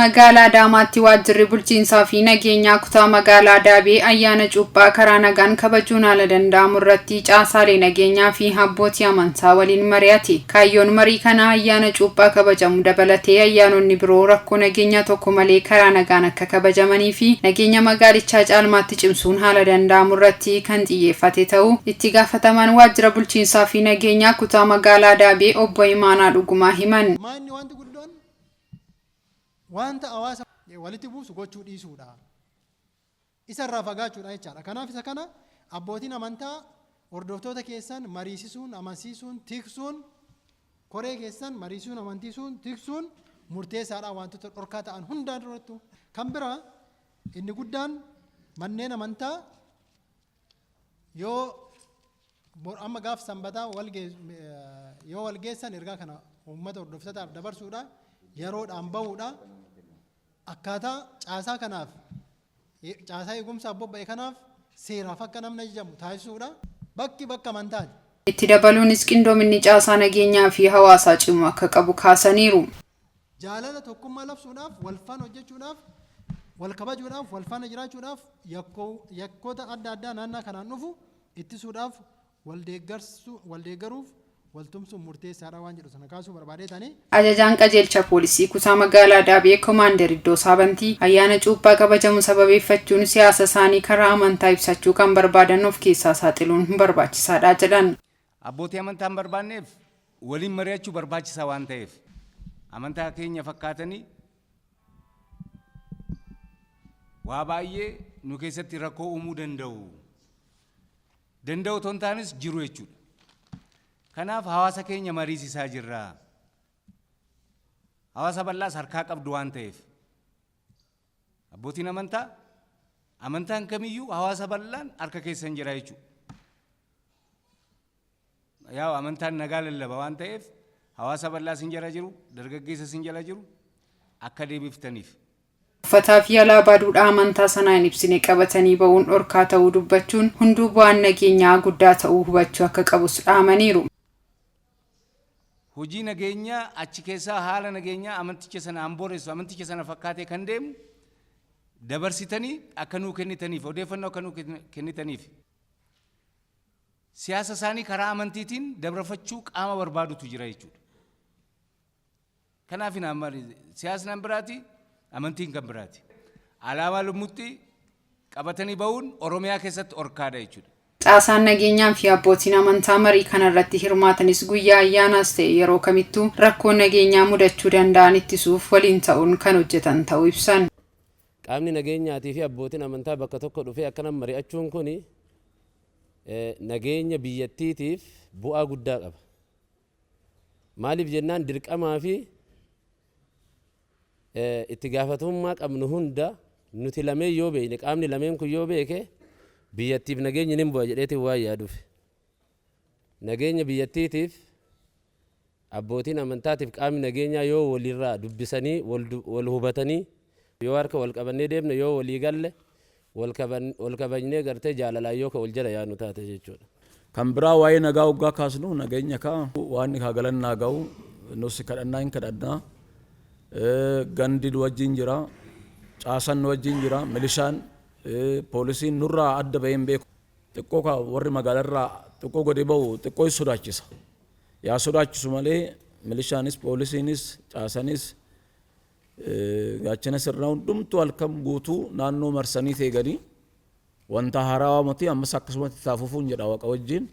Magaalaa Daamaatti waajjirri bulchiinsaa fi nageenyaa kutaa magaalaa Daabee ayyaana cuuphaa karaa nagaan kabajuun haala danda'amu irratti caasaalee nageenyaa fi abbootii amantaa waliin mari'ate. Kaayyoon marii kanaa ayyaana cuuphaa kabajamu dabalatee ayyaanonni biroo rakkoo nageenyaa tokko malee karaa nagaan akka kabajamanii fi nageenya magaalichaa caalmaatti cimsuun haala danda'amu irratti kan xiyyeeffate ta'uu itti gaafatamaan waajjira bulchiinsaa fi nageenyaa kutaa magaalaa Daabee obbo Imaanaa Dhugumaa himan. Wanta hawaasa walitti buusu gochuu dhiisuudha. Isa irraa fagaachuudha jechaadha. Kanaaf isa kana abbootiin amantaa hordoftoota keessan mariisisuun, amansiisuun, tiksuun, koree keessan mariisisuun, amansiisuun, tiksuun murteessaadha wantoota dhorkaa ta'an hundaan durattu. Kan biraa inni guddaan manneen amantaa yoo amma gaaf sanbataa yoo walgeessan ergaa kana uummata hordoftootaaf dabarsuudha. Yeroodhaan bahuudha. Akkaataa caasaa kanaaf caasaa eegumsa bobba'e kanaaf seeraaf akka namni ajajamu taasisuudha. Bakki bakka amantaati. Itti dabaluunis qindoominni caasaa nageenyaa fi hawaasaa cimu akka qabu kaasaniiru. Jaalala tokkummaa labsuudhaaf, wal faana hojjechuudhaaf, wal kabajuudhaaf, wal faana jiraachuudhaaf yakkoota adda addaa naannoo kanaan dhufu ittisuudhaaf wal deeggaruuf waltumsuun murteessaadha waan jedhu sana kaasuu barbaadeetanii. Ajajaan qajeelcha poolisii kutaa magaalaa Daabee Komaander Iddoo Saabantii ayyaana cuuphaa kabajamu sababeeffachuun siyaasa isaanii karaa amantaa ibsachuu kan barbaadan of keessaa saaxiluun barbaachisaadha jedhan. Abbootii amantaa barbaanneef waliin mari'achuu barbaachisaa waan ta'eef amantaa keenya fakkaatanii waa baay'ee nu keessatti rakkoo uumuu danda'u tontaanis jiru jechuudha. Kanaaf hawaasa keenya mariisisaa jirra. Hawaasa bal'aas harkaa qabdu waan ta'eef abbootiin amantaan kamiyyuu hawaasa bal'aan harka keessan jira jechuudha. Yaa amantaan nagaa lallaba waan ta'eef hawaasa bal'aa sin jala jiru, dargaggeessa sin jala jiru akka deebiftaniif. Uffataa fi alaabaa duudhaa amantaa sanaa hin ibsine qabatanii ba'uun dhorkaa ta'uu dubbachuun hunduu bu'aan nageenyaa guddaa ta'uu hubachuu akka qabus dhaamaniiru. Hojii nageenyaa achi keessaa haala nageenyaa amanticha sana amboreessu amanticha sana fakkaatee kan deemu dabarsitanii akka nuu kennitaniif odeeffannoo akka nuu kennitaniif siyaasa isaanii karaa amantiitiin dabarfachuu qaama barbaadutu jira jechuudha. Kanaaf siyaasni kan biraati amantiin kan biraati. Alaabaa lumutti qabatanii ba'uun Oromiyaa keessatti orkaadha jechuudha. Caasaan nageenyaa fi abbootiin amantaa marii kanarratti hirmaatanis guyyaa ayyaanaas ta'e yeroo kamittuu rakkoo nageenyaa mudachuu danda'an ittisuuf waliin ta'uun kan hojjetan ta'uu ibsan. Qaamni nageenyaatii fi abbootiin amantaa bakka tokko dhufee akkana mari'achuun kun nageenya biyyattiitiif bu'aa guddaa qaba. Maaliif jennaan dirqamaa fi itti gaafatamummaa qabnu hunda nuti lameen yoo beekne qaamni lameen kun yoo beeke biyyattiif nageenya nin bu'a jedheetiin waan yaaduuf nageenya biyyattiitiif abbootiin amantaatiif qaamni nageenyaa yoo walirraa dubbisanii wal hubatanii yoo harka wal qabannee deemne yoo walii galle wal kabajnee gartee jaalalaan yoo ka wal jala yaanu taate jechuudha. Kan biraa waa'ee nagaa hoggaa kaasnu nageenya kaa waan kaa galannaa ga'u nus kadhannaa hin kadhannaa gandi wajjin jira caasan wajjin jira milishaan poolisiin nurraa adda baheen beeku xiqqoo ka warri magaalarraa xiqqoo godhe bahu xiqqoo sodaachisa. Yaa sodaachisu malee milishaanis poolisiinis caasanis gaachana sirnaa hundumtuu halkan guutuu naannoo marsanii teeganii wanta haarawaa miti ammas akkasumatti taafufuun jedha Waaqa wajjin.